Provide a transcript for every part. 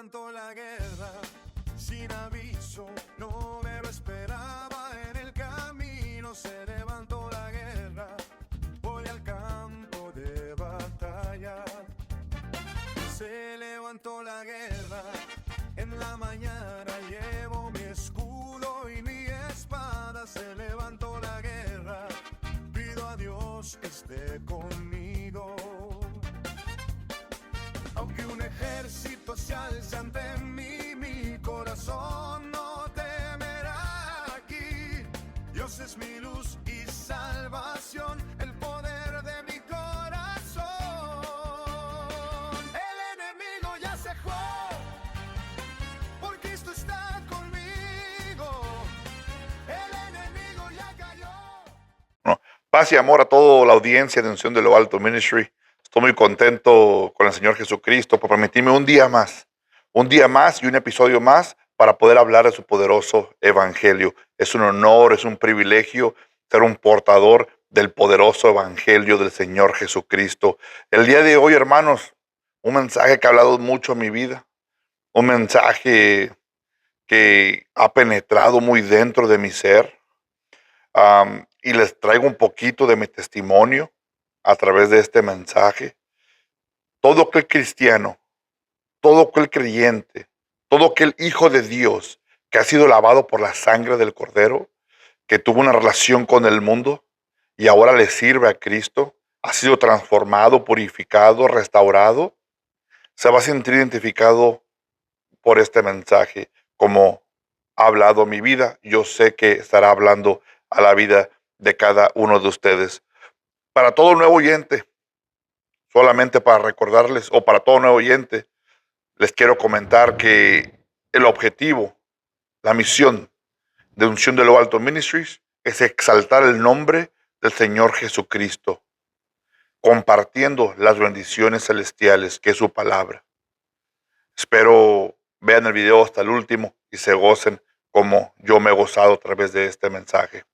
levantó la guerra sin aviso, no me lo esperaba en el camino. Se levantó la guerra, voy al campo de batalla. Se levantó la guerra, en la mañana llevo mi escudo y mi espada. Se levantó la guerra, pido a Dios que esté conmigo. Aunque un ejército se alce ante mí, mi corazón no temerá aquí. Dios es mi luz y salvación, el poder de mi corazón. El enemigo ya cejó, porque Cristo está conmigo. El enemigo ya cayó. Bueno, paz y amor a toda la audiencia de Unción de lo Alto Ministry. Estoy muy contento con el Señor Jesucristo por permitirme un día más y un episodio más para poder hablar de su poderoso evangelio. Es un honor, es un privilegio ser un portador del poderoso evangelio del Señor Jesucristo. El día de hoy, hermanos, un mensaje que ha hablado mucho en mi vida, un mensaje que ha penetrado muy dentro de mi ser, y les traigo un poquito de mi testimonio a través de este mensaje. Todo aquel cristiano, todo aquel creyente, todo aquel hijo de Dios que ha sido lavado por la sangre del Cordero, que tuvo una relación con el mundo y ahora le sirve a Cristo, ha sido transformado, purificado, restaurado, se va a sentir identificado por este mensaje. Como ha hablado mi vida, yo sé que estará hablando a la vida de cada uno de ustedes. Para todo nuevo oyente, solamente para recordarles, o para todo nuevo oyente, les quiero comentar que el objetivo, la misión de Unción de lo Alto Ministries es exaltar el nombre del Señor Jesucristo, compartiendo las bendiciones celestiales que es su palabra. Espero vean el video hasta el último y se gocen como yo me he gozado a través de este mensaje.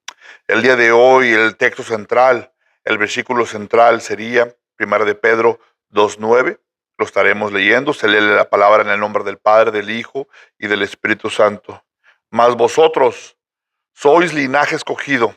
El día de hoy, el texto central, el versículo central sería 1 de Pedro 2:9. Lo estaremos leyendo. Se lee la palabra en el nombre del Padre, del Hijo y del Espíritu Santo. Mas vosotros sois linaje escogido,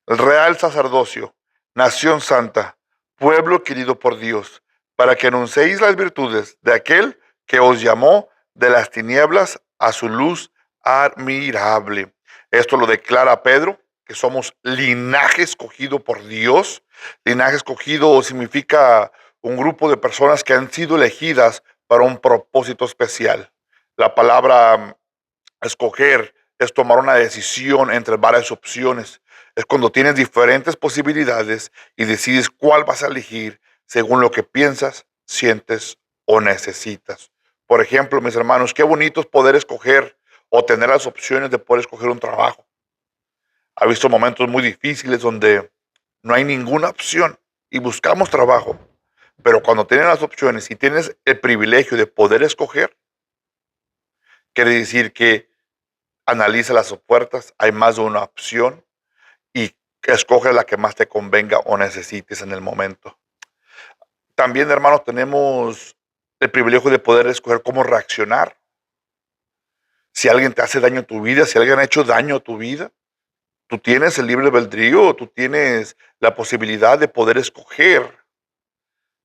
el real sacerdocio, nación santa, pueblo querido por Dios, para que anunciéis las virtudes de aquel que os llamó de las tinieblas a su luz admirable. Esto lo declara Pedro, que somos linaje escogido por Dios. Linaje escogido significa un grupo de personas que han sido elegidas para un propósito especial. La palabra escoger es tomar una decisión entre varias opciones. Es cuando tienes diferentes posibilidades y decides cuál vas a elegir según lo que piensas, sientes o necesitas. Por ejemplo, mis hermanos, qué bonito es poder escoger o tener las opciones de poder escoger un trabajo. Ha visto momentos muy difíciles donde no hay ninguna opción y buscamos trabajo. Pero cuando tienes las opciones y tienes el privilegio de poder escoger, quiere decir que analiza las ofertas, hay más de una opción y escoge la que más te convenga o necesites en el momento. También, hermanos, tenemos el privilegio de poder escoger cómo reaccionar. Si alguien te hace daño a tu vida, si alguien ha hecho daño a tu vida, tú tienes el libre albedrío, tú tienes la posibilidad de poder escoger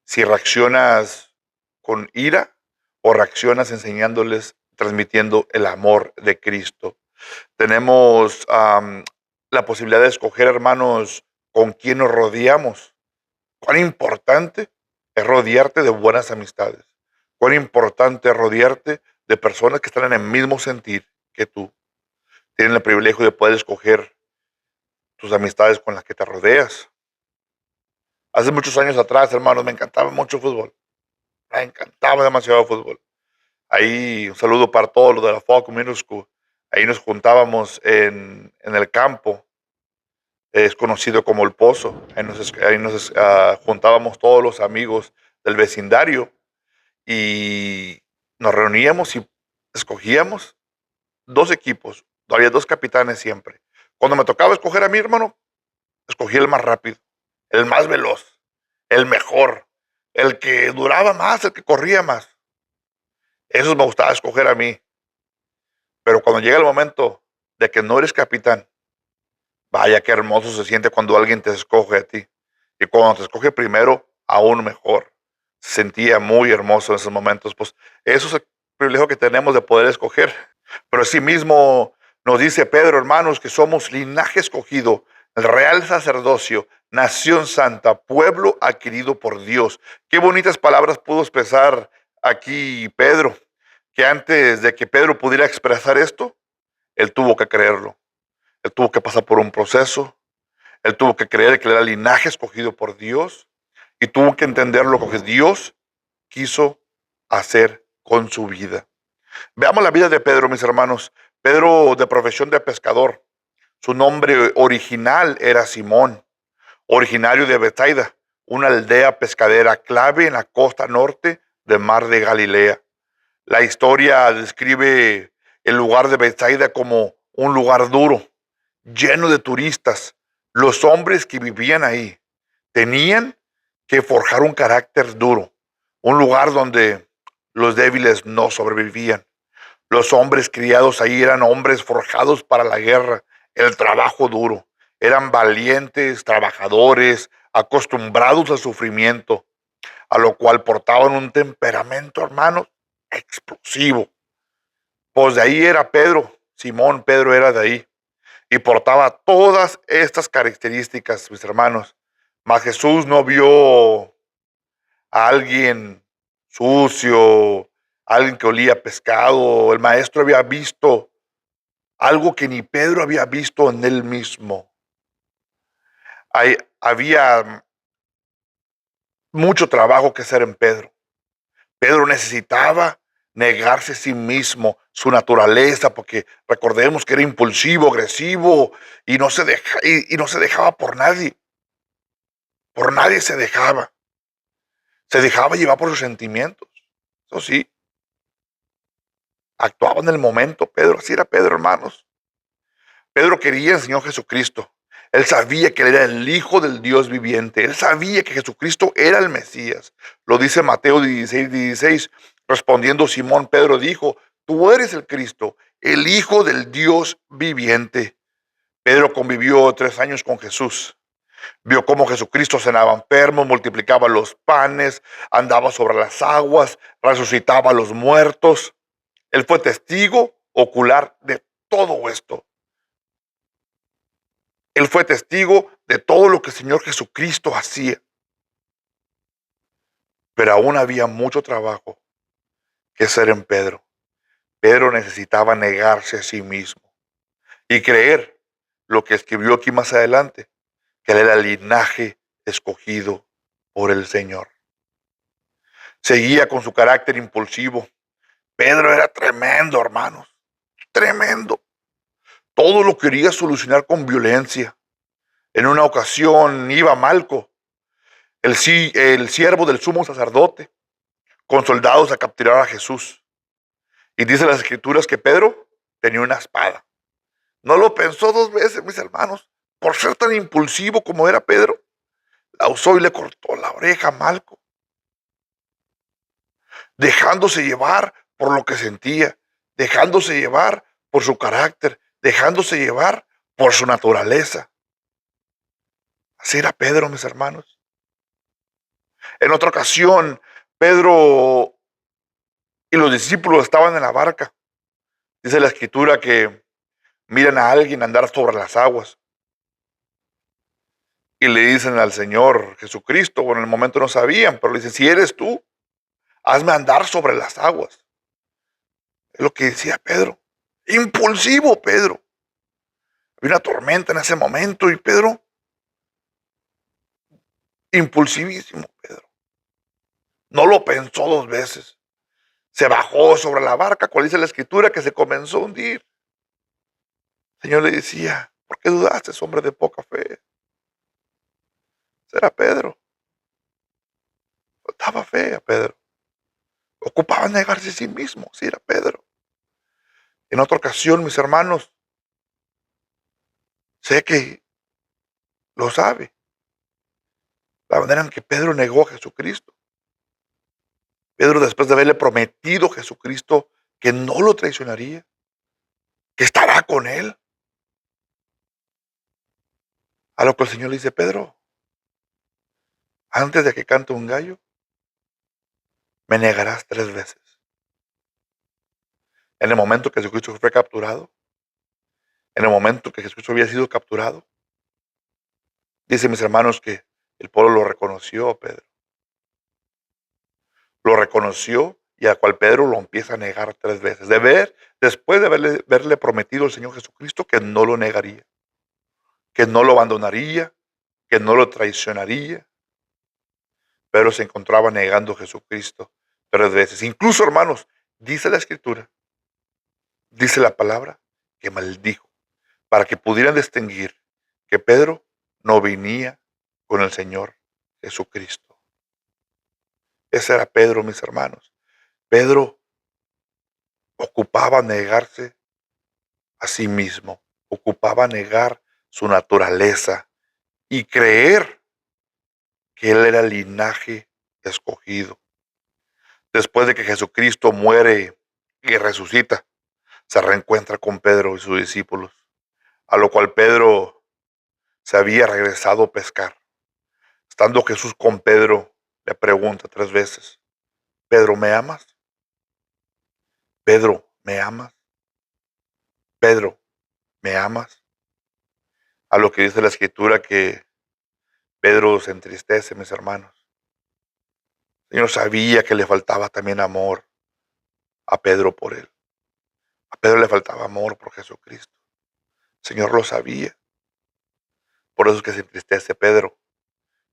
si reaccionas con ira o reaccionas enseñándoles, transmitiendo el amor de Cristo. Tenemos la posibilidad de escoger, hermanos, con quién nos rodeamos. Cuán importante es rodearte de buenas amistades. Cuán importante es rodearte de personas que están en el mismo sentir que tú. Tienen el privilegio de poder escoger tus amistades con las que te rodeas. Hace muchos años atrás, hermanos, me encantaba mucho el fútbol. Me encantaba demasiado el fútbol. Ahí un saludo para todos los de la Falcon Middle School. Ahí nos juntábamos en el campo. Es conocido como El Pozo. Ahí nos juntábamos todos los amigos del vecindario y nos reuníamos y escogíamos dos equipos. Había dos capitanes siempre. Cuando me tocaba escoger a mi hermano, escogí el más rápido, el más veloz, el mejor, el que duraba más, el que corría más. Esos me gustaba escoger a mí. Pero cuando llega el momento de que no eres capitán, vaya qué hermoso se siente cuando alguien te escoge a ti. Y cuando te escoge primero, aún mejor. Se sentía muy hermoso en esos momentos. Pues eso es el privilegio que tenemos de poder escoger. Pero asimismo nos dice Pedro, hermanos, que somos linaje escogido, el real sacerdocio, nación santa, pueblo adquirido por Dios. Qué bonitas palabras pudo expresar aquí Pedro, que antes de que Pedro pudiera expresar esto, él tuvo que creerlo. Él tuvo que pasar por un proceso. Él tuvo que creer que era el linaje escogido por Dios y tuvo que entender lo que Dios quiso hacer con su vida. Veamos la vida de Pedro, mis hermanos. Pedro, de profesión de pescador. Su nombre original era Simón, originario de Bethsaida, una aldea pescadera clave en la costa norte del mar de Galilea. La historia describe el lugar de Bethsaida como un lugar duro, lleno de turistas. Los hombres que vivían ahí tenían que forjar un carácter duro, un lugar donde los débiles no sobrevivían. Los hombres criados ahí eran hombres forjados para la guerra, el trabajo duro. Eran valientes, trabajadores, acostumbrados al sufrimiento, a lo cual portaban un temperamento, hermanos, explosivo. Pues de ahí era Pedro, Simón Pedro era de ahí, y portaba todas estas características, mis hermanos. Mas Jesús no vio a alguien sucio, alguien que olía a pescado. El maestro había visto algo que ni Pedro había visto en él mismo. Había mucho trabajo que hacer en Pedro. Pedro necesitaba negarse a sí mismo, su naturaleza, porque recordemos que era impulsivo, agresivo y no se dejaba por nadie. Por nadie se dejaba. Se dejaba llevar por sus sentimientos. Eso sí, actuaba en el momento, Pedro. Así era Pedro, hermanos. Pedro quería al Señor Jesucristo. Él sabía que él era el Hijo del Dios viviente. Él sabía que Jesucristo era el Mesías. Lo dice Mateo 16:16. Respondiendo Simón, Pedro dijo, tú eres el Cristo, el Hijo del Dios viviente. Pedro convivió 3 años con Jesús. Vio cómo Jesucristo sanaba enfermos, multiplicaba los panes, andaba sobre las aguas, resucitaba a los muertos. Él fue testigo ocular de todo esto. Él fue testigo de todo lo que el Señor Jesucristo hacía. Pero aún había mucho trabajo que hacer en Pedro. Pedro necesitaba negarse a sí mismo y creer lo que escribió aquí más adelante, que él era el linaje escogido por el Señor. Seguía con su carácter impulsivo. Pedro era tremendo, hermanos, tremendo. Todo lo quería solucionar con violencia. En una ocasión iba Malco, el siervo del sumo sacerdote, con soldados a capturar a Jesús. Y dice las escrituras que Pedro tenía una espada. No lo pensó 2 veces, mis hermanos. Por ser tan impulsivo como era Pedro, la usó y le cortó la oreja a Malco, dejándose llevar por lo que sentía, dejándose llevar por su carácter, dejándose llevar por su naturaleza. Así era Pedro, mis hermanos. En otra ocasión, Pedro y los discípulos estaban en la barca. Dice la escritura que miran a alguien andar sobre las aguas y le dicen al Señor Jesucristo, bueno, en el momento no sabían, pero le dicen, si eres tú, hazme andar sobre las aguas. Es lo que decía Pedro. Impulsivo Pedro. Había una tormenta en ese momento y Pedro, impulsivísimo Pedro. No lo pensó 2 veces. Se bajó sobre la barca, cual dice la escritura, que se comenzó a hundir. El Señor le decía, ¿por qué dudaste, hombre de poca fe? Era Pedro. Faltaba fe a Pedro. Ocupaba negarse a sí mismo. Sí, era Pedro. En otra ocasión, mis hermanos, sé que lo sabe. La manera en que Pedro negó a Jesucristo. Pedro, después de haberle prometido a Jesucristo que no lo traicionaría, que estará con él, a lo que el Señor le dice: Pedro, antes de que cante un gallo, me negarás 3 veces. En el momento que Jesucristo fue capturado, en el momento que Jesucristo había sido capturado, dice, mis hermanos, que el pueblo lo reconoció a Pedro. Lo reconoció, y a cual Pedro lo empieza a negar 3 veces. Después de haberle prometido al Señor Jesucristo que no lo negaría, que no lo abandonaría, que no lo traicionaría. Pedro se encontraba negando a Jesucristo 3 veces. Incluso, hermanos, dice la Escritura, dice la palabra, que maldijo, para que pudieran distinguir que Pedro no venía con el Señor Jesucristo. Ese era Pedro, mis hermanos. Pedro ocupaba negarse a sí mismo, ocupaba negar su naturaleza y creer que él era el linaje escogido. Después de que Jesucristo muere y resucita, se reencuentra con Pedro y sus discípulos, a lo cual Pedro se había regresado a pescar. Estando Jesús con Pedro, le pregunta 3 veces: Pedro, ¿me amas? Pedro, ¿me amas? Pedro, ¿me amas? A lo que dice la Escritura que Pedro se entristece, mis hermanos. El Señor sabía que le faltaba también amor a Pedro por él. A Pedro le faltaba amor por Jesucristo. El Señor lo sabía. Por eso es que se entristece Pedro.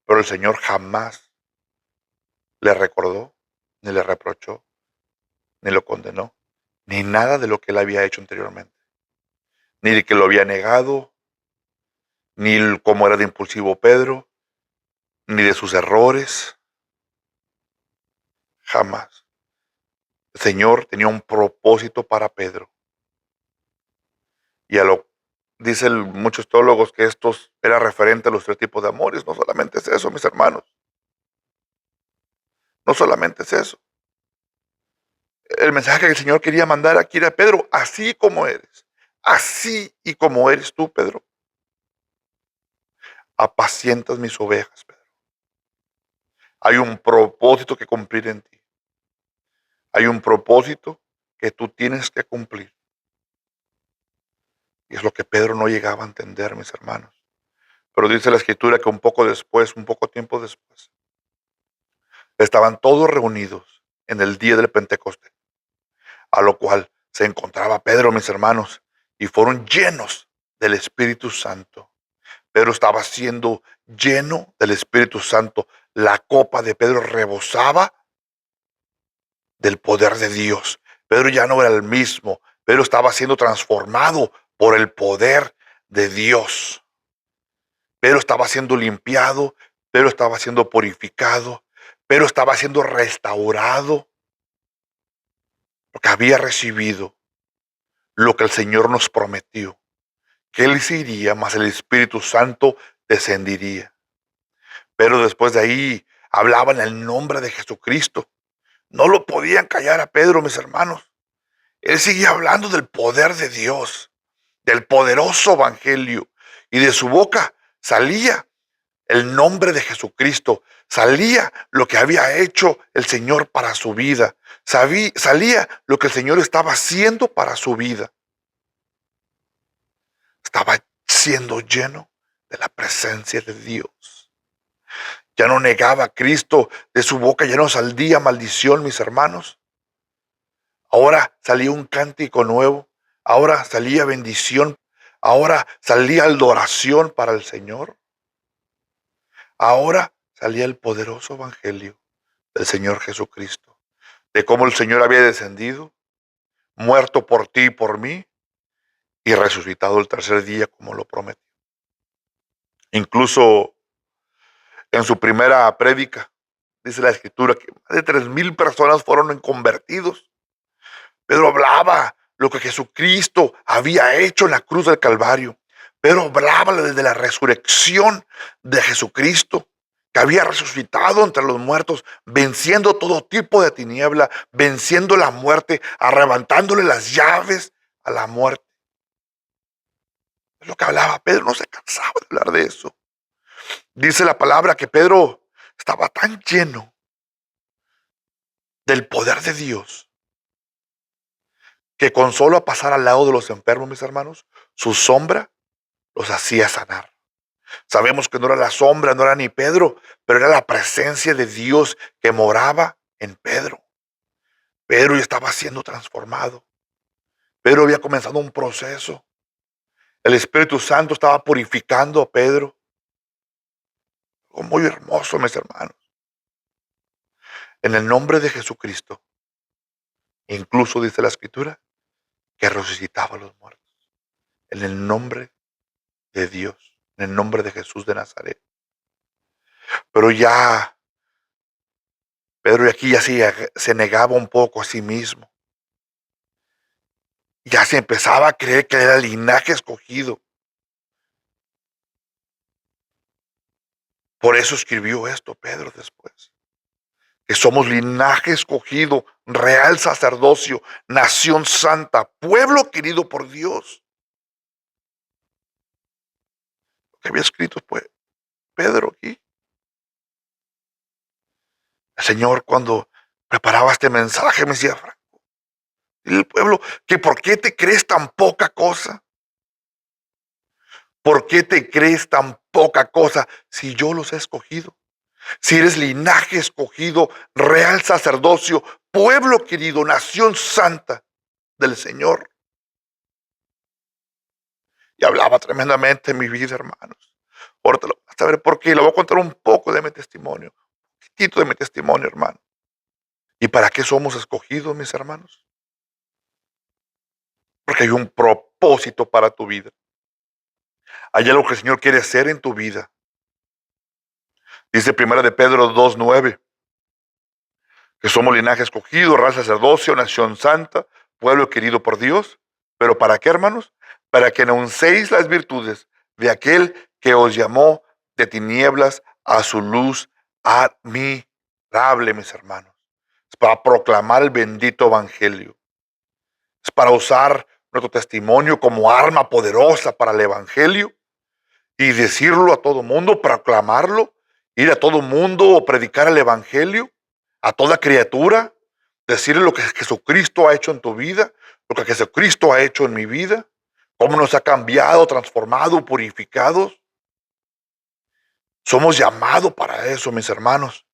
Pero el Señor jamás le recordó, ni le reprochó, ni lo condenó, ni nada de lo que él había hecho anteriormente. Ni de que lo había negado, ni cómo era de impulsivo Pedro, ni de sus errores. Jamás. El Señor tenía un propósito para Pedro. Y dicen muchos teólogos que estos era referente a los 3 tipos de amores. No solamente es eso, mis hermanos. No solamente es eso. El mensaje que el Señor quería mandar aquí era: Pedro, así como eres, así y como eres tú, Pedro, apacientas mis ovejas, Pedro. Hay un propósito que cumplir en ti. Hay un propósito que tú tienes que cumplir. Y es lo que Pedro no llegaba a entender, mis hermanos. Pero dice la Escritura que un poco tiempo después, estaban todos reunidos en el día del Pentecostés, a lo cual se encontraba Pedro, mis hermanos, y fueron llenos del Espíritu Santo. Pedro estaba siendo lleno del Espíritu Santo. La copa de Pedro rebosaba del poder de Dios. Pedro ya no era el mismo. Pedro estaba siendo transformado por el poder de Dios. Pedro estaba siendo limpiado. Pedro estaba siendo purificado. Pedro estaba siendo restaurado. Porque había recibido lo que el Señor nos prometió, que Él se iría, mas el Espíritu Santo descendería. Pero después de ahí hablaban el nombre de Jesucristo. No lo podían callar a Pedro, mis hermanos. Él seguía hablando del poder de Dios, del poderoso evangelio, y de su boca salía el nombre de Jesucristo, salía lo que había hecho el Señor para su vida, salía lo que el Señor estaba haciendo para su vida. Estaba siendo lleno de la presencia de Dios. Ya no negaba a Cristo, de su boca ya no salía maldición, mis hermanos. Ahora salía un cántico nuevo, ahora salía bendición, ahora salía adoración para el Señor. Ahora salía el poderoso evangelio del Señor Jesucristo, de cómo el Señor había descendido, muerto por ti y por mí, y resucitado el tercer día como lo prometió. Incluso en su primera prédica, dice la Escritura que más de 3,000 personas fueron convertidos. Pedro hablaba lo que Jesucristo había hecho en la cruz del Calvario. Pedro hablaba desde la resurrección de Jesucristo, que había resucitado entre los muertos, venciendo todo tipo de tiniebla, venciendo la muerte, arrebatándole las llaves a la muerte. Es lo que hablaba Pedro, no se cansaba de hablar de eso. Dice la palabra que Pedro estaba tan lleno del poder de Dios que con solo pasar al lado de los enfermos, mis hermanos, su sombra los hacía sanar. Sabemos que no era la sombra, no era ni Pedro, pero era la presencia de Dios que moraba en Pedro. Pedro ya estaba siendo transformado. Pedro había comenzado un proceso. El Espíritu Santo estaba purificando a Pedro. Algo muy hermoso, mis hermanos. En el nombre de Jesucristo, incluso dice la Escritura, que resucitaba a los muertos. En el nombre de Dios, en el nombre de Jesús de Nazaret. Pero ya, Pedro aquí ya se negaba un poco a sí mismo. Ya se empezaba a creer que era el linaje escogido. Por eso escribió esto Pedro después. Que somos linaje escogido, real sacerdocio, nación santa, pueblo querido por Dios. Lo que había escrito pues Pedro aquí. El Señor cuando preparaba este mensaje me decía, Franco, dile al pueblo que ¿por qué te crees tan poca cosa? ¿Por qué te crees tan poca cosa si yo los he escogido? Si eres linaje escogido, real sacerdocio, pueblo querido, nación santa del Señor. Y hablaba tremendamente en mi vida, hermanos. Ahorita lo vas a ver por qué. Le voy a contar un poco de mi testimonio. Un poquitito de mi testimonio, hermano. ¿Y para qué somos escogidos, mis hermanos? Porque hay un propósito para tu vida. Hay algo que el Señor quiere hacer en tu vida. Dice 1 de Pedro 2:9. Que somos linaje escogido, raza sacerdocio, nación santa, pueblo querido por Dios. ¿Pero para qué, hermanos? Para que anunciéis las virtudes de aquel que os llamó de tinieblas a su luz admirable, mis hermanos. Es para proclamar el bendito evangelio. Es para usar nuestro testimonio como arma poderosa para el evangelio y decirlo a todo mundo, proclamarlo, ir a todo mundo o predicar el evangelio a toda criatura, decirle lo que Jesucristo ha hecho en tu vida, lo que Jesucristo ha hecho en mi vida, cómo nos ha cambiado, transformado, purificados. Somos llamados para eso, mis hermanos.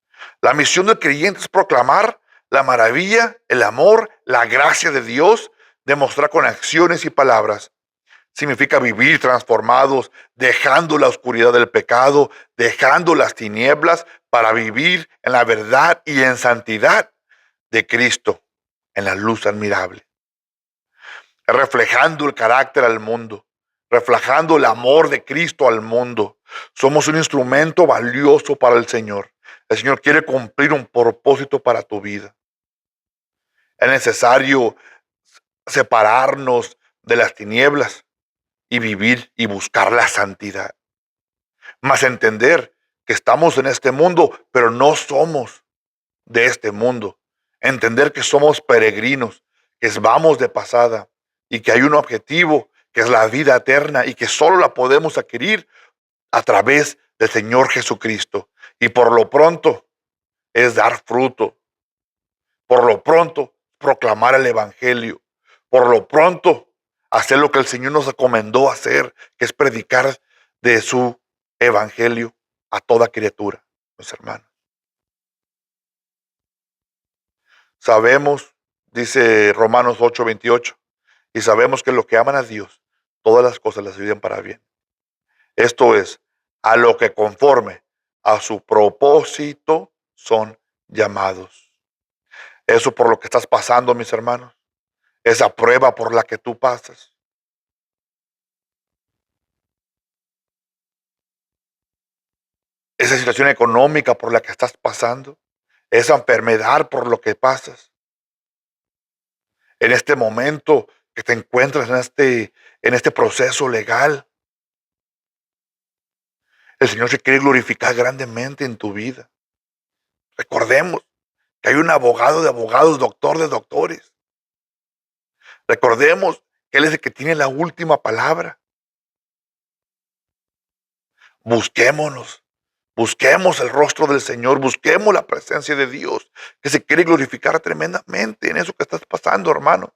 La misión del creyente es proclamar la maravilla, el amor, la gracia de Dios, demostrar con acciones y palabras. Significa vivir transformados, dejando la oscuridad del pecado, dejando las tinieblas para vivir en la verdad y en santidad de Cristo, en la luz admirable. Reflejando el carácter al mundo, reflejando el amor de Cristo al mundo. Somos un instrumento valioso para el Señor. El Señor quiere cumplir un propósito para tu vida. Es necesario separarnos de las tinieblas y vivir y buscar la santidad. Más entender que estamos en este mundo, pero no somos de este mundo. Entender que somos peregrinos, que vamos de pasada y que hay un objetivo que es la vida eterna y que solo la podemos adquirir a través del Señor Jesucristo. Y por lo pronto es dar fruto. Por lo pronto proclamar el evangelio. Por lo pronto hacer lo que el Señor nos recomendó hacer, que es predicar de su evangelio a toda criatura, mis hermanos. Sabemos, dice Romanos 8:28, y sabemos que los que aman a Dios, todas las cosas les ayudan para bien. Esto es, a lo que conforme a su propósito son llamados. Eso por lo que estás pasando, mis hermanos. Esa prueba por la que tú pasas. Esa situación económica por la que estás pasando. Esa enfermedad por lo que pasas. En este momento que te encuentras en este proceso legal. El Señor se quiere glorificar grandemente en tu vida. Recordemos que hay un abogado de abogados, doctor de doctores. Recordemos que Él es el que tiene la última palabra. Busquémonos. Busquemos el rostro del Señor, busquemos la presencia de Dios, que se quiere glorificar tremendamente en eso que estás pasando, hermano,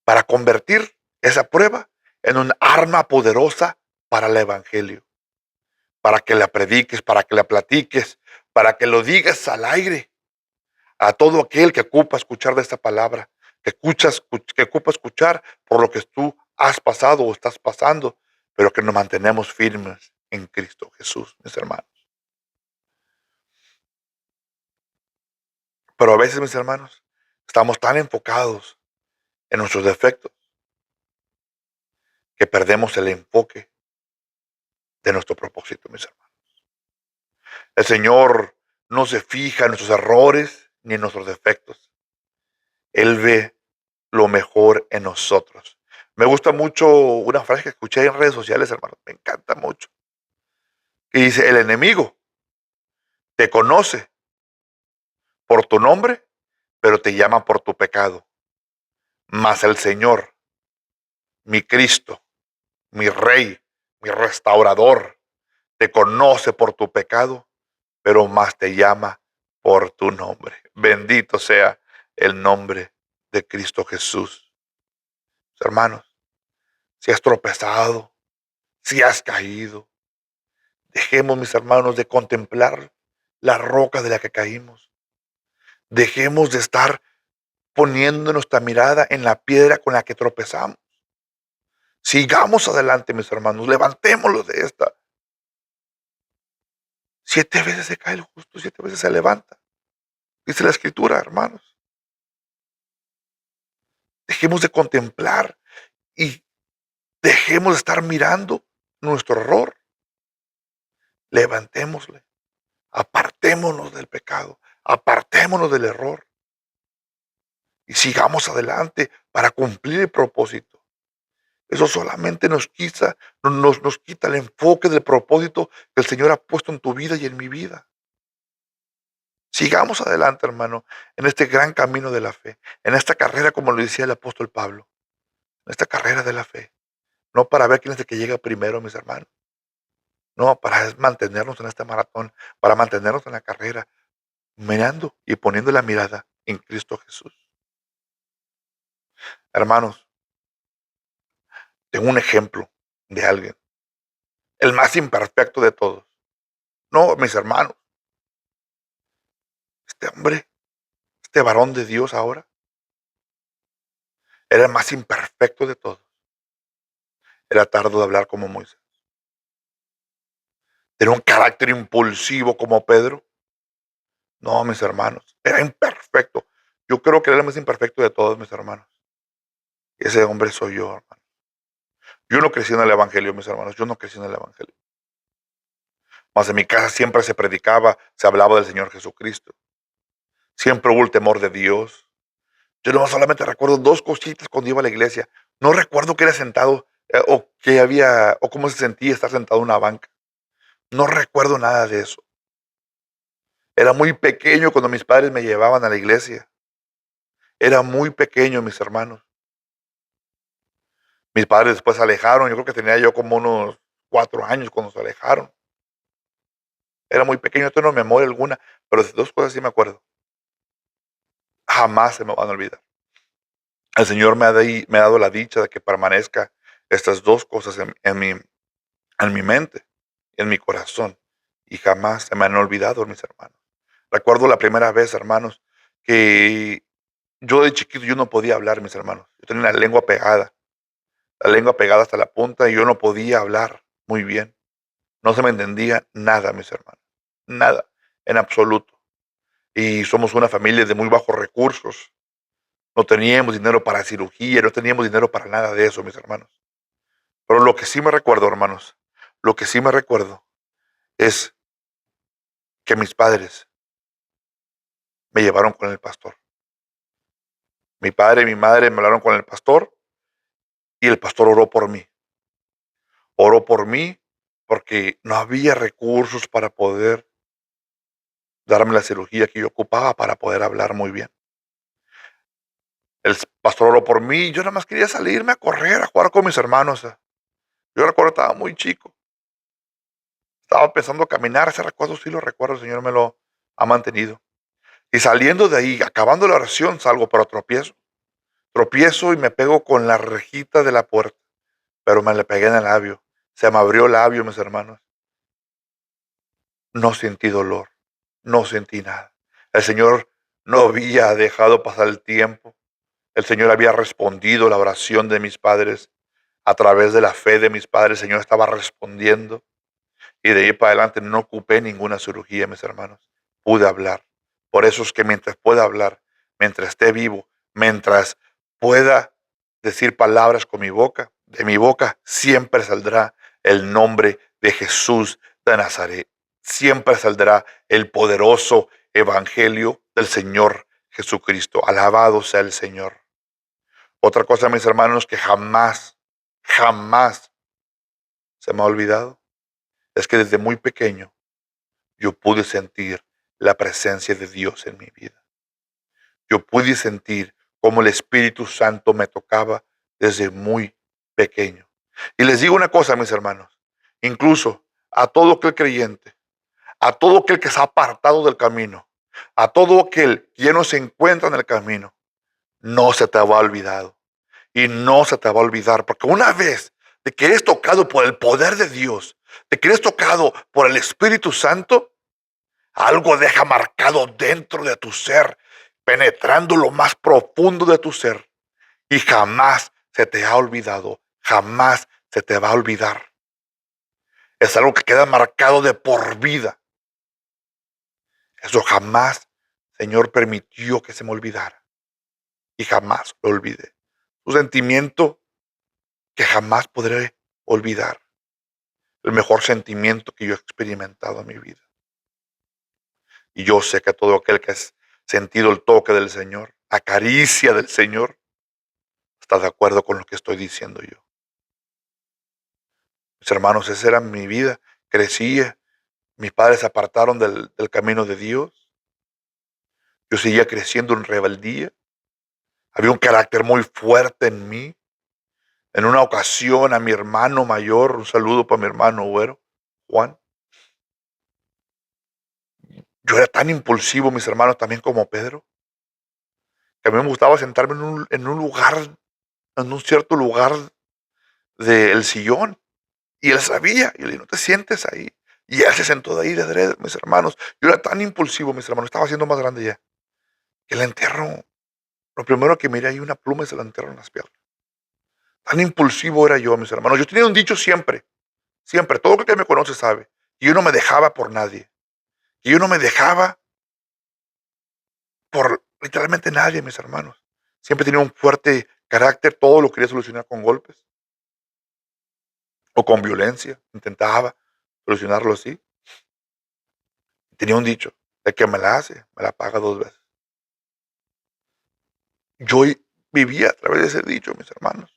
para convertir esa prueba en un arma poderosa para el evangelio, para que la prediques, para que la platiques, para que lo digas al aire a todo aquel que ocupa escuchar de esta palabra, que ocupa escuchar por lo que tú has pasado o estás pasando, pero que nos mantenemos firmes en Cristo Jesús, mis hermanos. Pero a veces, mis hermanos, estamos tan enfocados en nuestros defectos que perdemos el enfoque de nuestro propósito, mis hermanos. El Señor no se fija en nuestros errores ni en nuestros defectos. Él ve lo mejor en nosotros. Me gusta mucho una frase que escuché en redes sociales, hermanos. Me encanta mucho. Que dice, el enemigo te conoce por tu nombre, pero te llama por tu pecado. Mas el Señor, mi Cristo, mi Rey, mi restaurador, te conoce por tu pecado, pero más te llama por tu nombre. Bendito sea el nombre de Cristo Jesús. Hermanos, si has tropezado, si has caído, dejemos, mis hermanos, de contemplar la roca de la que caímos. Dejemos de estar poniendo nuestra mirada en la piedra con la que tropezamos. Sigamos adelante, mis hermanos, levantémoslos de esta. 7 veces se cae el justo, 7 veces se levanta. Dice la Escritura, hermanos. Dejemos de contemplar y dejemos de estar mirando nuestro error. Levantémosle. Apartémonos del pecado. Apartémonos del error. Y sigamos adelante para cumplir el propósito. Eso solamente nos quita el enfoque del propósito que el Señor ha puesto en tu vida y en mi vida. Sigamos adelante, hermano, en este gran camino de la fe, en esta carrera, como lo decía el apóstol Pablo, en esta carrera de la fe. No para ver quién es el que llega primero, mis hermanos. No, para mantenernos en este maratón, para mantenernos en la carrera, mirando y poniendo la mirada en Cristo Jesús. Hermanos, tengo un ejemplo de alguien, el más imperfecto de todos. No, mis hermanos, este hombre, este varón de Dios ahora, era el más imperfecto de todos. Era tardo de hablar como Moisés. Tenía un carácter impulsivo como Pedro. No, mis hermanos, era imperfecto. Yo creo que era el más imperfecto de todos, mis hermanos. Y ese hombre soy yo, hermano. Yo no crecí en el evangelio, mis hermanos. Yo no crecí en el evangelio. Mas en mi casa siempre se predicaba, se hablaba del Señor Jesucristo. Siempre hubo el temor de Dios. Yo no solamente recuerdo 2 cositas cuando iba a la iglesia. No recuerdo que era sentado o cómo se sentía estar sentado en una banca. No recuerdo nada de eso. Era muy pequeño cuando mis padres me llevaban a la iglesia. Era muy pequeño, mis hermanos. Mis padres después se alejaron. Yo creo que tenía yo como unos 4 años cuando se alejaron. Era muy pequeño, no tengo memoria alguna, pero de 2 cosas sí me acuerdo. Jamás se me van a olvidar. El Señor me ha dado la dicha de que permanezca estas 2 cosas en mi mente, en mi corazón, y jamás se me han olvidado, mis hermanos. Recuerdo la primera vez, hermanos, que yo de chiquito yo no podía hablar, mis hermanos. Yo tenía la lengua pegada hasta la punta y yo no podía hablar muy bien. No se me entendía nada, mis hermanos. Nada, en absoluto. Y somos una familia de muy bajos recursos. No teníamos dinero para cirugía, no teníamos dinero para nada de eso, mis hermanos. Pero lo que sí me recuerdo, hermanos, lo que sí me recuerdo es que mis padres me llevaron con el pastor. Mi padre y mi madre me hablaron con el pastor y el pastor oró por mí. Oró por mí porque no había recursos para poder darme la cirugía que yo ocupaba para poder hablar muy bien. El pastor oró por mí y yo nada más quería salirme a correr, a jugar con mis hermanos. Yo recuerdo estaba muy chico. Estaba empezando a caminar, ese recuerdo sí lo recuerdo, el Señor me lo ha mantenido. Y saliendo de ahí, acabando la oración, salgo, pero tropiezo. Tropiezo y me pego con la rejita de la puerta, pero me le pegué en el labio. Se me abrió el labio, mis hermanos. No sentí dolor, no sentí nada. El Señor no había dejado pasar el tiempo. El Señor había respondido la oración de mis padres. A través de la fe de mis padres, el Señor estaba respondiendo. Y de ahí para adelante no ocupé ninguna cirugía, mis hermanos. Pude hablar. Por eso es que mientras pueda hablar, mientras esté vivo, mientras pueda decir palabras con mi boca, de mi boca siempre saldrá el nombre de Jesús de Nazaret. Siempre saldrá el poderoso evangelio del Señor Jesucristo. Alabado sea el Señor. Otra cosa, mis hermanos, que jamás, jamás se me ha olvidado, es que desde muy pequeño yo pude sentir la presencia de Dios en mi vida. Yo pude sentir cómo el Espíritu Santo me tocaba desde muy pequeño. Y les digo una cosa, mis hermanos, incluso a todo aquel creyente, a todo aquel que se ha apartado del camino, a todo aquel que ya no se encuentra en el camino, no se te va olvidado. Y no se te va a olvidar, porque una vez de que eres tocado por el poder de Dios, de que eres tocado por el Espíritu Santo, algo deja marcado dentro de tu ser, penetrando lo más profundo de tu ser. Y jamás se te ha olvidado, jamás se te va a olvidar. Es algo que queda marcado de por vida. Eso jamás, Señor, permitió que se me olvidara. Y jamás lo olvidé. Un sentimiento que jamás podré olvidar. El mejor sentimiento que yo he experimentado en mi vida. Y yo sé que todo aquel que ha sentido el toque del Señor, la caricia del Señor, está de acuerdo con lo que estoy diciendo yo. Mis hermanos, esa era mi vida. Crecía. Mis padres se apartaron del camino de Dios. Yo seguía creciendo en rebeldía. Había un carácter muy fuerte en mí. En una ocasión a mi hermano mayor, un saludo para mi hermano güero, Juan. Yo era tan impulsivo, mis hermanos, también como Pedro, que a mí me gustaba sentarme en un lugar, en un cierto lugar del sillón. Y él sabía, y yo le dije, no te sientes ahí. Y él se sentó de ahí de adrede, mis hermanos. Yo era tan impulsivo, mis hermanos, estaba siendo más grande ya, que le entierro, lo primero que miré ahí una pluma y se la entierro en las piernas. Tan impulsivo era yo, mis hermanos. Yo tenía un dicho siempre, siempre, todo el que me conoce sabe, que yo no me dejaba por nadie, que yo no me dejaba por literalmente nadie, mis hermanos. Siempre tenía un fuerte carácter, todo lo quería solucionar con golpes o con violencia. Intentaba solucionarlo así. Tenía un dicho, el que me la hace, me la paga 2 veces. Yo vivía a través de ese dicho, mis hermanos.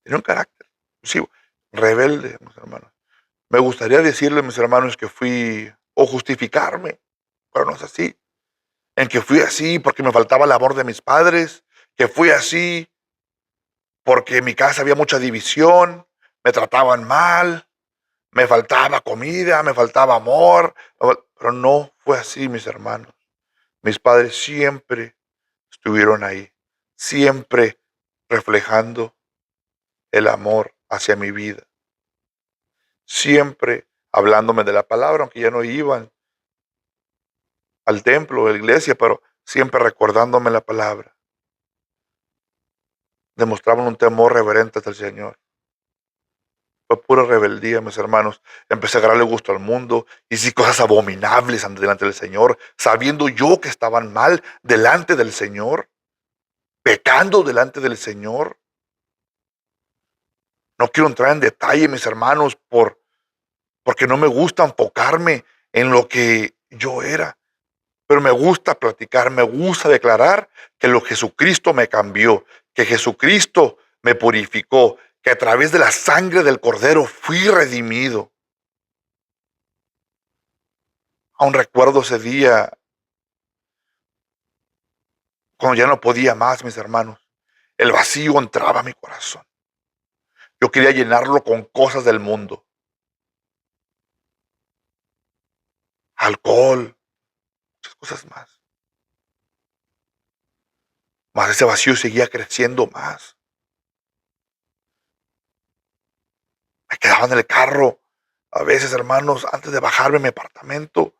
Tenía un carácter impulsivo, rebelde, mis hermanos. Me gustaría decirle, mis hermanos, que fui, o justificarme, pero no es así. En que fui así porque me faltaba el amor de mis padres, que fui así porque en mi casa había mucha división, me trataban mal, me faltaba comida, me faltaba amor, pero no fue así, mis hermanos. Mis padres siempre estuvieron ahí, siempre reflejando el amor hacia mi vida, siempre hablándome de la palabra, aunque ya no iban al templo o a la iglesia, pero siempre recordándome la palabra. Demostraban un temor reverente hacia el Señor. Fue pura rebeldía, mis hermanos. Empecé a agarrarle gusto al mundo, hice cosas abominables delante del Señor, sabiendo yo que estaban mal delante del Señor, pecando delante del Señor. No quiero entrar en detalle, mis hermanos, porque no me gusta enfocarme en lo que yo era. Pero me gusta platicar, me gusta declarar que Jesucristo me cambió, que Jesucristo me purificó, que a través de la sangre del Cordero fui redimido. Aún recuerdo ese día cuando ya no podía más, mis hermanos. El vacío entraba a mi corazón. Yo quería llenarlo con cosas del mundo. Alcohol, muchas cosas más. Mas ese vacío seguía creciendo más. Me quedaba en el carro, a veces, hermanos, antes de bajarme a mi apartamento,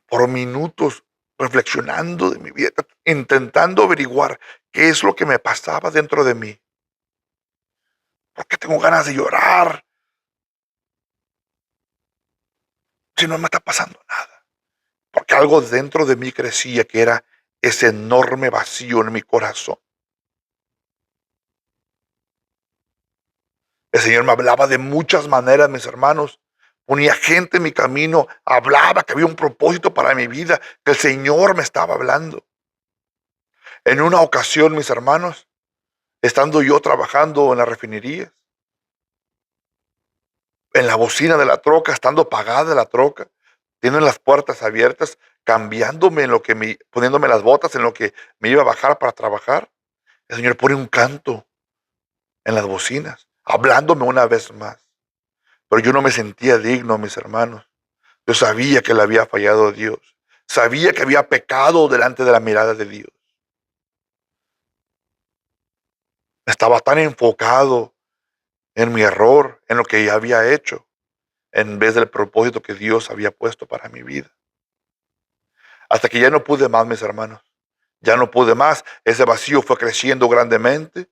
por minutos, reflexionando de mi vida, intentando averiguar qué es lo que me pasaba dentro de mí. ¿Por qué tengo ganas de llorar si no me está pasando nada? Porque algo dentro de mí crecía, que era ese enorme vacío en mi corazón. El Señor me hablaba de muchas maneras, mis hermanos. Ponía gente en mi camino, hablaba que había un propósito para mi vida, que el Señor me estaba hablando. En una ocasión, mis hermanos, estando yo trabajando en la refinería, en la bocina de la troca, estando apagada la troca, tienen las puertas abiertas, cambiándome poniéndome las botas en lo que me iba a bajar para trabajar, el Señor pone un canto en las bocinas, hablándome una vez más. Pero yo no me sentía digno, mis hermanos. Yo sabía que le había fallado a Dios. Sabía que había pecado delante de la mirada de Dios. Estaba tan enfocado en mi error, en lo que ya había hecho, en vez del propósito que Dios había puesto para mi vida. Hasta que ya no pude más, mis hermanos. Ya no pude más. Ese vacío fue creciendo grandemente.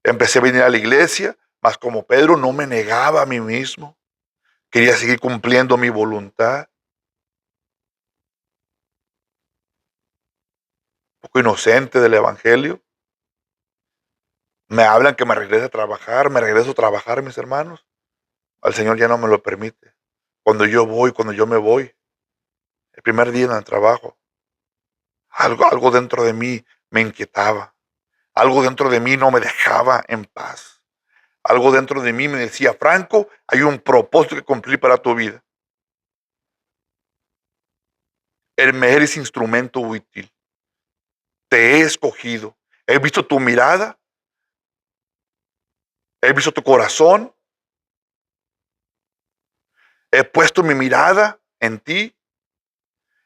Empecé a venir a la iglesia, mas como Pedro no me negaba a mí mismo. Quería seguir cumpliendo mi voluntad. Un poco inocente del evangelio. Me hablan que me regrese a regreso a trabajar, mis hermanos. Al Señor ya no me lo permite. Cuando yo me voy, el primer día en el trabajo, algo dentro de mí me inquietaba. Algo dentro de mí no me dejaba en paz. Algo dentro de mí me decía, Franco, hay un propósito que cumplir para tu vida. Me eres instrumento útil. Te he escogido. He visto tu mirada. He visto tu corazón. He puesto mi mirada en ti.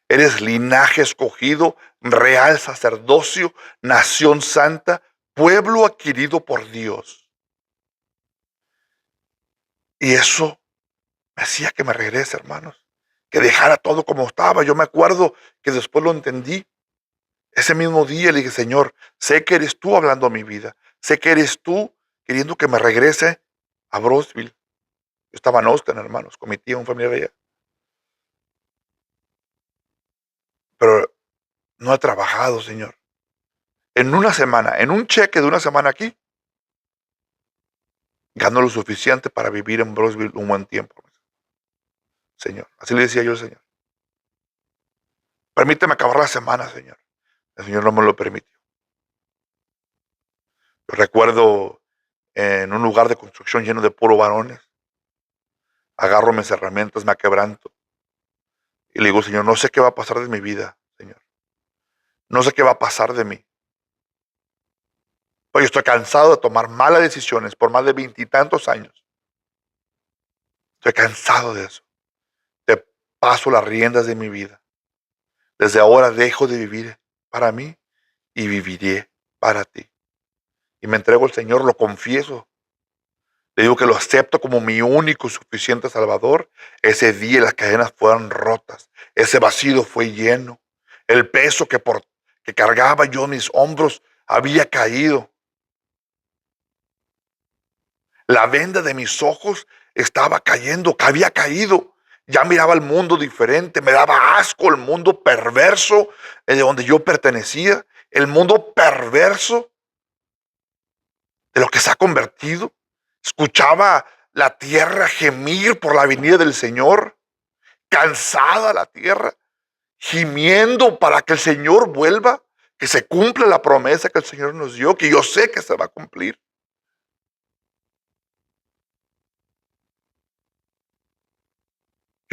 Eres linaje escogido, real sacerdocio, nación santa, pueblo adquirido por Dios. Y eso me hacía que me regrese, hermanos. Que dejara todo como estaba. Yo me acuerdo que después lo entendí. Ese mismo día le dije, Señor, sé que eres tú hablando a mi vida. Sé que eres tú queriendo que me regrese a Brosville. Yo estaba en Austin, hermanos, con mi tía, un familiar allá. Pero no he trabajado, Señor. En una semana, en un cheque de una semana aquí, gano lo suficiente para vivir en Brosville un buen tiempo. Señor, así le decía yo al Señor. Permíteme acabar la semana, Señor. El Señor no me lo permitió. Yo recuerdo en un lugar de construcción lleno de puro varones. Agarro mis herramientas, me aquebranto. Y le digo, Señor, no sé qué va a pasar de mi vida, Señor. No sé qué va a pasar de mí. Pero yo estoy cansado de tomar malas decisiones por más de 20 y tantos años. Estoy cansado de eso. Te paso las riendas de mi vida. Desde ahora dejo de vivir para mí y viviré para ti. Y me entrego al Señor, lo confieso. Le digo que lo acepto como mi único y suficiente Salvador. Ese día las cadenas fueron rotas. Ese vacío fue lleno. El peso que cargaba yo en mis hombros había caído. La venda de mis ojos estaba cayendo, que había caído. Ya miraba el mundo diferente. Me daba asco el mundo perverso de donde yo pertenecía. El mundo perverso de lo que se ha convertido. Escuchaba la tierra gemir por la venida del Señor, cansada la tierra, gimiendo para que el Señor vuelva, que se cumpla la promesa que el Señor nos dio, que yo sé que se va a cumplir.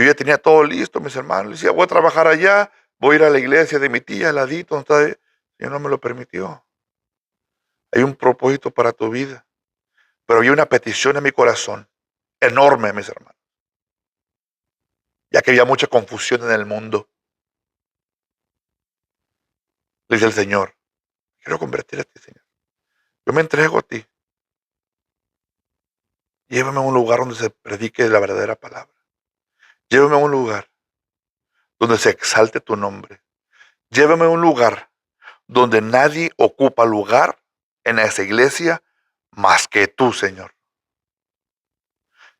Yo ya tenía todo listo, mis hermanos. Le decía, voy a trabajar allá, voy a ir a la iglesia de mi tía, al ladito, donde está. El Señor no me lo permitió. Hay un propósito para tu vida. Pero había una petición en mi corazón, enorme, mis hermanos. Ya que había mucha confusión en el mundo. Le dice el Señor, quiero convertir a ti, Señor. Yo me entrego a ti. Llévame a un lugar donde se predique la verdadera palabra. Llévame a un lugar donde se exalte tu nombre. Llévame a un lugar donde nadie ocupa lugar en esa iglesia más que tú, Señor.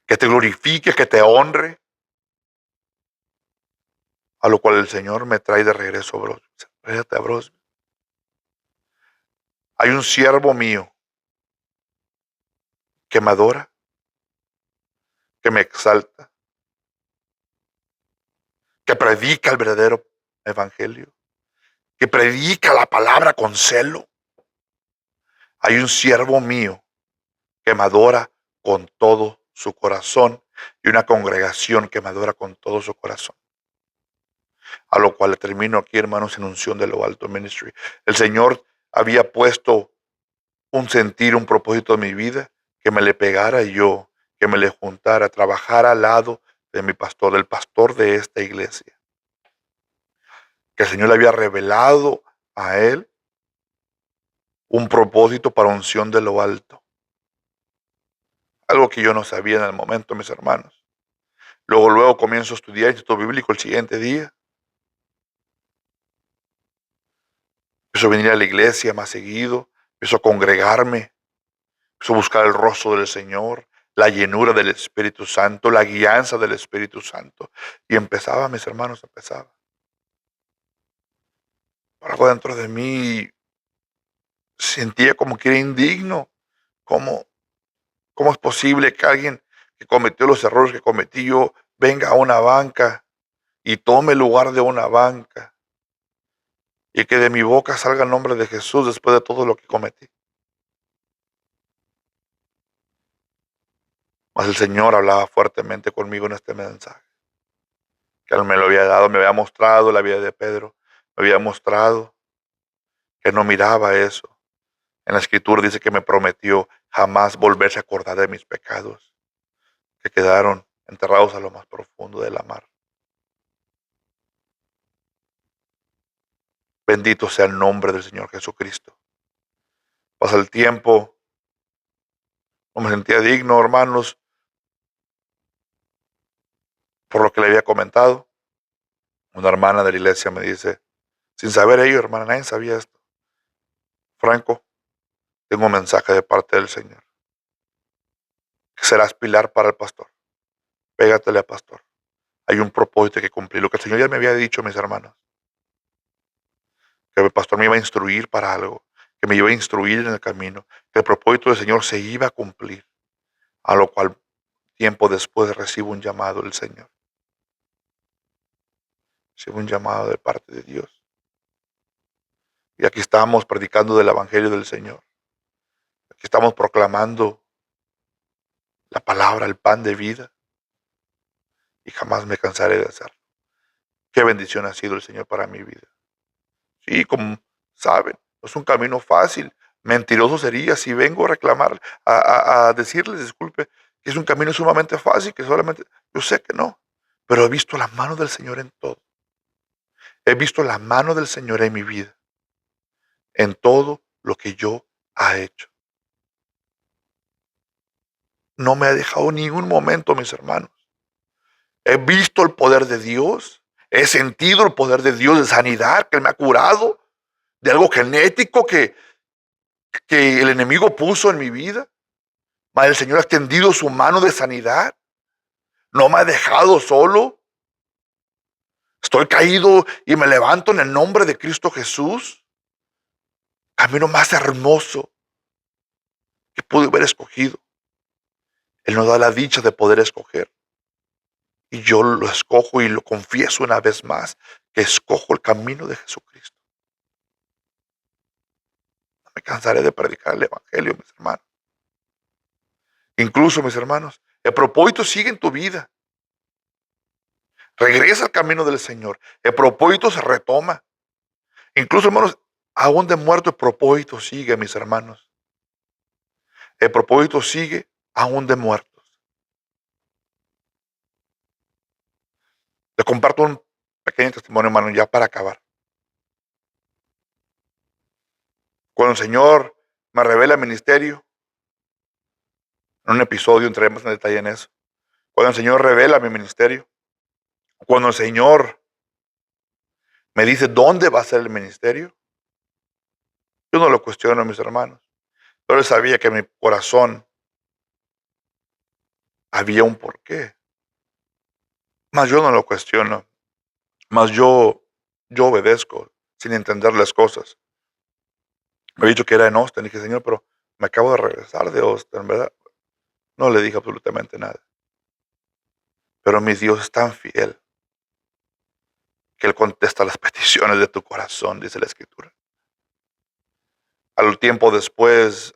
Que te glorifique, que te honre. A lo cual el Señor me trae de regreso a Brosby. Fíjate a Brosby. Hay un siervo mío que me adora, que me exalta, que predica el verdadero evangelio, que predica la palabra con celo. Hay un siervo mío que me adora con todo su corazón y una congregación que me adora con todo su corazón. A lo cual termino aquí, hermanos, en unción de lo alto ministry. El Señor había puesto un sentir, un propósito en mi vida, que me le pegara yo, que me le juntara, trabajar al lado de mi pastor, del pastor de esta iglesia. Que el Señor le había revelado a él un propósito para unción de lo alto. Algo que yo no sabía en el momento, mis hermanos. Luego comienzo a estudiar el Instituto Bíblico el siguiente día. Empiezo a venir a la iglesia más seguido, empiezo a congregarme, empiezo a buscar el rostro del Señor, la llenura del Espíritu Santo, la guianza del Espíritu Santo. Y empezaba, mis hermanos, empezaba. Algo dentro de mí sentía como que era indigno. ¿Cómo es posible que alguien que cometió los errores que cometí yo venga a una banca y tome el lugar de una banca? Y que de mi boca salga el nombre de Jesús después de todo lo que cometí. Mas el Señor hablaba fuertemente conmigo en este mensaje. Que Él me lo había dado, me había mostrado la vida de Pedro. Me había mostrado que no miraba eso. En la Escritura dice que me prometió jamás volverse a acordar de mis pecados, que quedaron enterrados a lo más profundo de la mar. Bendito sea el nombre del Señor Jesucristo. Pasa el tiempo, no me sentía digno, hermanos, por lo que le había comentado. Una hermana de la iglesia me dice, sin saber ello, hermana, nadie sabía esto. Franco, tengo un mensaje de parte del Señor. Que serás pilar para el pastor. Pégatele al pastor. Hay un propósito que cumplir. Lo que el Señor ya me había dicho, mis hermanos. Que el pastor me iba a instruir para algo. Que me iba a instruir en el camino. Que el propósito del Señor se iba a cumplir. A lo cual tiempo después recibo un llamado del Señor. Recibo un llamado de parte de Dios. Y aquí estamos predicando del Evangelio del Señor. Aquí estamos proclamando la palabra, el pan de vida. Y jamás me cansaré de hacerlo. Qué bendición ha sido el Señor para mi vida. Sí, como saben, no es un camino fácil. Mentiroso sería si vengo a reclamar, a decirles, disculpe, que es un camino sumamente fácil, que solamente, yo sé que no, pero he visto la mano del Señor en todo. He visto la mano del Señor en mi vida, en todo lo que yo he hecho. No me ha dejado ningún momento, mis hermanos. He visto el poder de Dios, he sentido el poder de Dios de sanidad, que Él me ha curado, de algo genético que el enemigo puso en mi vida. Mas el Señor ha extendido su mano de sanidad. No me ha dejado solo. Estoy caído y me levanto en el nombre de Cristo Jesús. Camino más hermoso que pude haber escogido. Él nos da la dicha de poder escoger. Y yo lo escojo y lo confieso una vez más, que escojo el camino de Jesucristo. No me cansaré de predicar el Evangelio, mis hermanos. Incluso, mis hermanos, el propósito sigue en tu vida. Regresa al camino del Señor. El propósito se retoma. Incluso, hermanos, aún de muerto el propósito sigue, mis hermanos. El propósito sigue aún de muertos. Les comparto un pequeño testimonio, hermano, ya para acabar. Cuando el Señor me revela el ministerio, en un episodio entraremos en detalle en eso. Cuando el Señor revela mi ministerio, cuando el Señor me dice dónde va a ser el ministerio, yo no lo cuestiono, mis hermanos. Pero él sabía que en mi corazón había un porqué. Mas yo no lo cuestiono. Mas yo obedezco sin entender las cosas. Me había dicho que era en Austin. Y dije, Señor, pero me acabo de regresar de Austin, ¿verdad? No le dije absolutamente nada. Pero mi Dios es tan fiel que Él contesta las peticiones de tu corazón, dice la Escritura. Al tiempo después,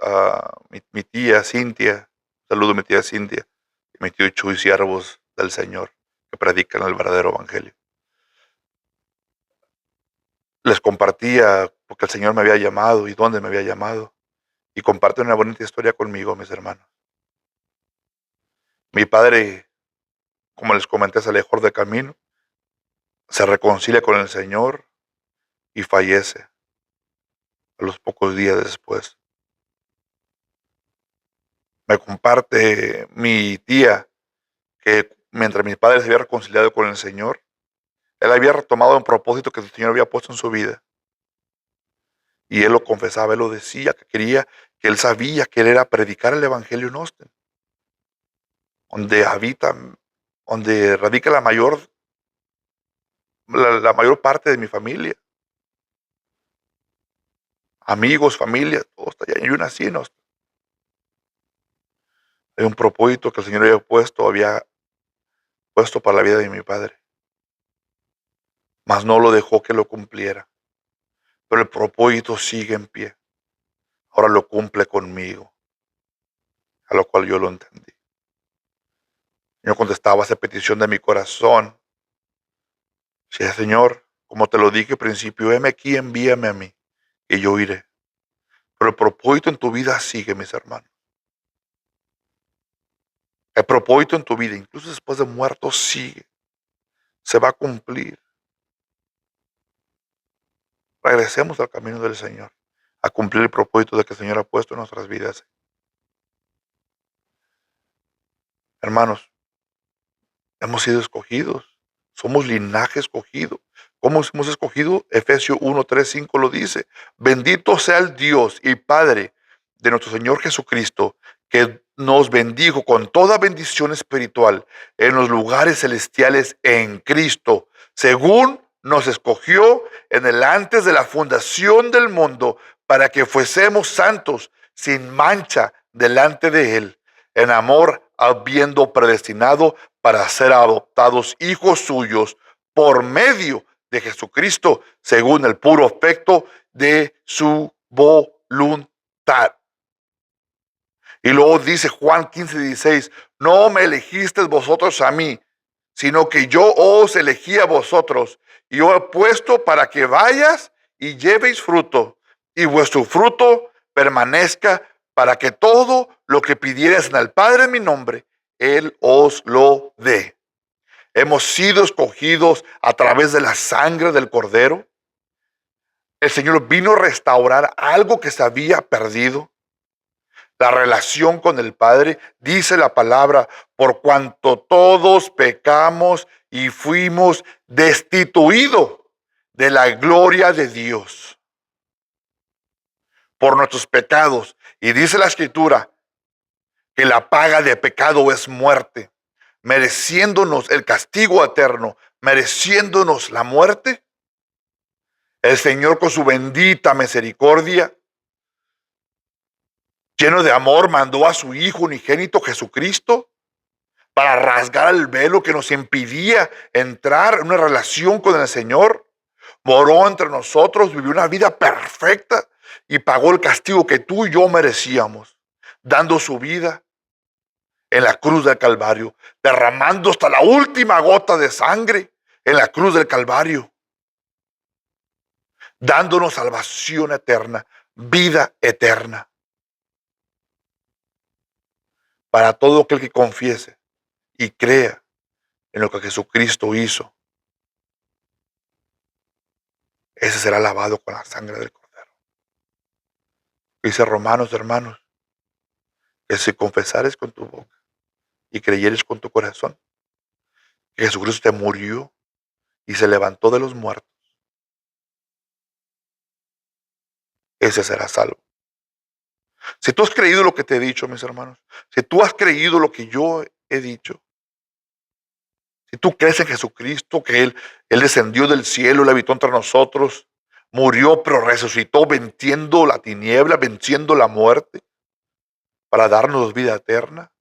mi tía Cintia, saludo a mi tía Cintia, y mi tío Chuy, siervos del Señor, que predican el verdadero evangelio. Les compartía porque el Señor me había llamado y dónde me había llamado. Y comparten una bonita historia conmigo, mis hermanos. Mi padre, como les comenté, se alejó de camino, se reconcilia con el Señor y fallece a los pocos días después. Me comparte mi tía que mientras mi padre se había reconciliado con el Señor, él había retomado un propósito que el Señor había puesto en su vida. Y él lo confesaba, él lo decía, que quería, que él sabía que él era predicar el evangelio en Austin, donde radica la mayor parte de mi familia. Amigos, familia, todo está allá. Y yo nací en Austin. Hay un propósito que el Señor había puesto para la vida de mi padre. Mas no lo dejó que lo cumpliera. Pero el propósito sigue en pie. Ahora lo cumple conmigo. A lo cual yo lo entendí. Yo contestaba esa petición de mi corazón. Sí, Señor, como te lo dije al principio, heme aquí, envíame a mí, y yo iré. Pero el propósito en tu vida sigue, mis hermanos. El propósito en tu vida, incluso después de muerto, sigue. Se va a cumplir. Regresemos al camino del Señor, a cumplir el propósito de que el Señor ha puesto en nuestras vidas. Hermanos, hemos sido escogidos. Somos linaje escogido. ¿Cómo hemos escogido? Efesios 1, 3, 5 lo dice. Bendito sea el Dios y Padre de nuestro Señor Jesucristo, que nos bendijo con toda bendición espiritual en los lugares celestiales en Cristo, según nos escogió en el antes de la fundación del mundo, para que fuésemos santos, sin mancha delante de Él, en amor habiendo predestinado para ser adoptados hijos suyos por medio de Jesucristo, según el puro afecto de su voluntad. Y luego dice Juan 15, 16, no me elegisteis vosotros a mí, sino que yo os elegí a vosotros, y os he puesto para que vayas y llevéis fruto, y vuestro fruto permanezca, para que todo lo que pidierais en el Padre en mi nombre, Él os lo dé. Hemos sido escogidos a través de la sangre del Cordero. El Señor vino a restaurar algo que se había perdido. La relación con el Padre, dice la palabra, por cuanto todos pecamos y fuimos destituidos de la gloria de Dios por nuestros pecados. Y dice la Escritura que la paga de pecado es muerte, mereciéndonos el castigo eterno, mereciéndonos la muerte. El Señor, con su bendita misericordia, lleno de amor, mandó a su Hijo unigénito Jesucristo para rasgar el velo que nos impidía entrar en una relación con el Señor. Moró entre nosotros, vivió una vida perfecta y pagó el castigo que tú y yo merecíamos, dando su vida en la cruz del Calvario, derramando hasta la última gota de sangre en la cruz del Calvario, dándonos salvación eterna, vida eterna. Para todo aquel que confiese y crea en lo que Jesucristo hizo, ese será lavado con la sangre del Cordero. Dice Romanos, hermanos, que si confesares con tu boca y creyeres con tu corazón que Jesucristo te murió y se levantó de los muertos, ese será salvo. Si tú has creído lo que te he dicho, mis hermanos, si tú has creído lo que yo he dicho, si tú crees en Jesucristo, que Él descendió del cielo, Él habitó entre nosotros, murió pero resucitó venciendo la tiniebla, venciendo la muerte, para darnos vida eterna,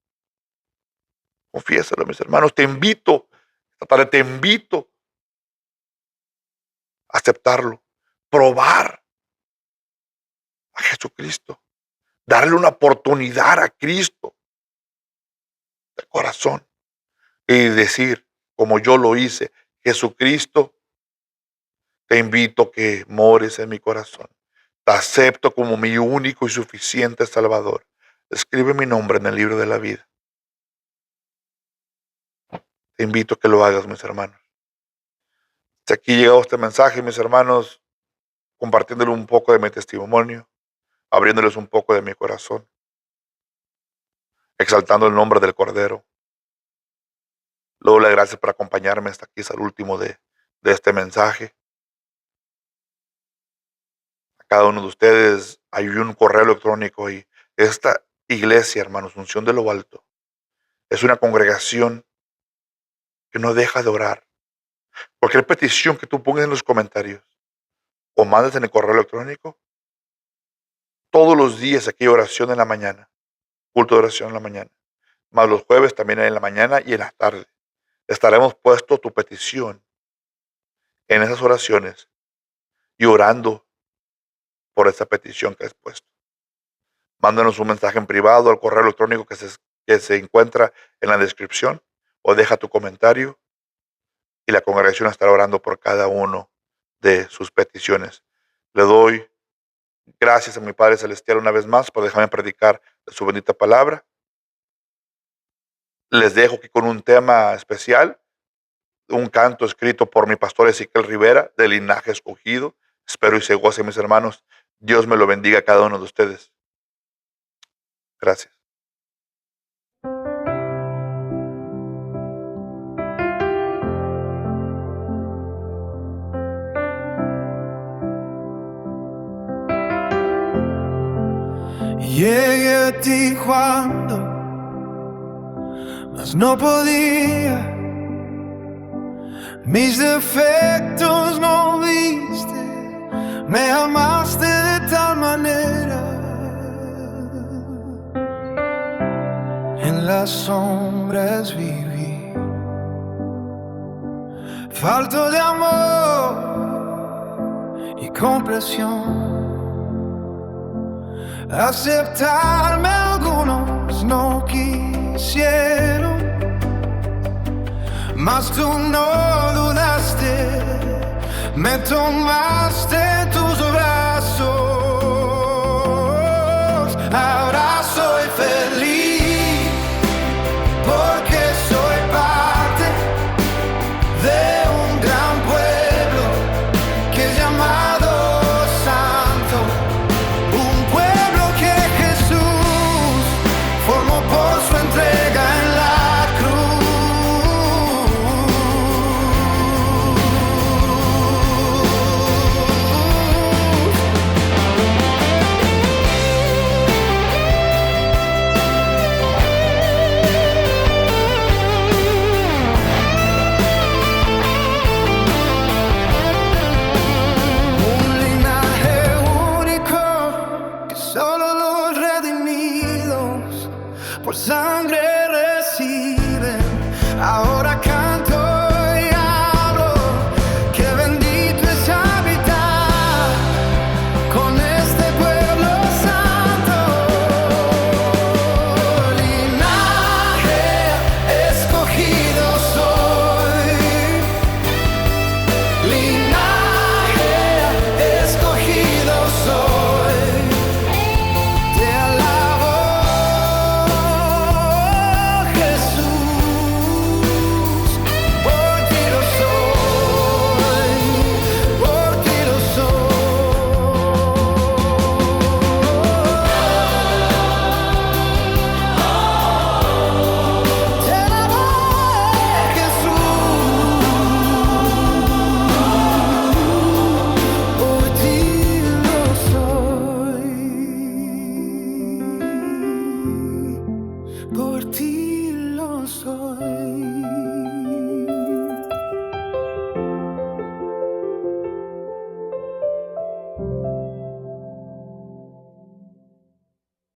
confiésalo, mis hermanos. Te invito, esta tarde te invito a aceptarlo, probar a Jesucristo, darle una oportunidad a Cristo de corazón y decir, como yo lo hice, Jesucristo, te invito a que mores en mi corazón. Te acepto como mi único y suficiente Salvador. Escribe mi nombre en el libro de la vida. Te invito a que lo hagas, mis hermanos. Hasta aquí llegado este mensaje, mis hermanos, compartiéndole un poco de mi testimonio, abriéndoles un poco de mi corazón, exaltando el nombre del Cordero. Luego le doy gracias por acompañarme hasta aquí, hasta el último de este mensaje. A cada uno de ustedes hay un correo electrónico y esta iglesia, hermanos, Unción de lo Alto, es una congregación que no deja de orar. Cualquier petición que tú pongas en los comentarios o mandes en el correo electrónico, todos los días aquí hay oración en la mañana, culto de oración en la mañana, más los jueves también en la mañana y en la tarde. Estaremos puesto tu petición en esas oraciones y orando por esa petición que has puesto. Mándanos un mensaje en privado al correo electrónico que se encuentra en la descripción o deja tu comentario y la congregación estará orando por cada uno de sus peticiones. Le doy gracias a mi Padre Celestial una vez más por dejarme predicar de su bendita palabra. Les dejo aquí con un tema especial, un canto escrito por mi pastor Ezequiel Rivera, de Linaje Escogido. Espero y se gocen, mis hermanos. Dios me lo bendiga a cada uno de ustedes. Gracias. Llegué a ti cuando más no podía, mis defectos no viste, me amaste de tal manera. En las sombras viví, falto de amor y comprensión. Aceptarme algunos no quisieron, mas tú no dudaste, me tomaste en tus brazos. Ahora soy feliz porque soy parte de un gran pueblo que es llamado santo, un pueblo que Jesús formó por su entrega en la por sangre reciben, ahora